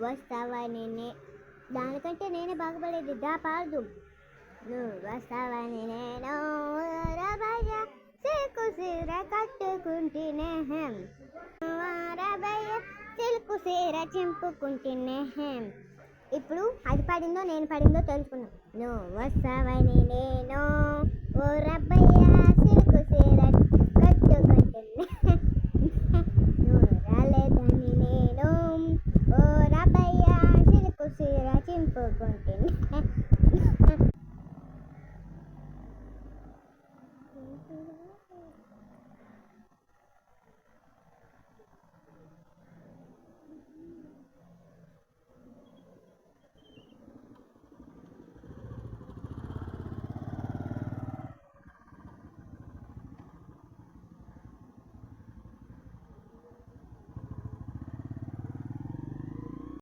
వస్తావని దానికంటే నేనే బాగుపడేది దా పాడు. నువ్వు వస్తావని నేను రబయ్య సిల్కు సీర కట్టుకుంటేనే రబయ్య సిల్కు సీర చింపుకుంటేనే. ఇప్పుడు అది పాడిందో నేను పాడిందో తెలుసుకున్నాం. నువ్వు వస్తావని నేను ఓ రబ్బయ్య సిల్కు సీర కట్టుకుంటేనే నువ్వు రాలేదని నేను ఓ రబ్బయ్య సిల్కు సీర చింపుకుంటేనే.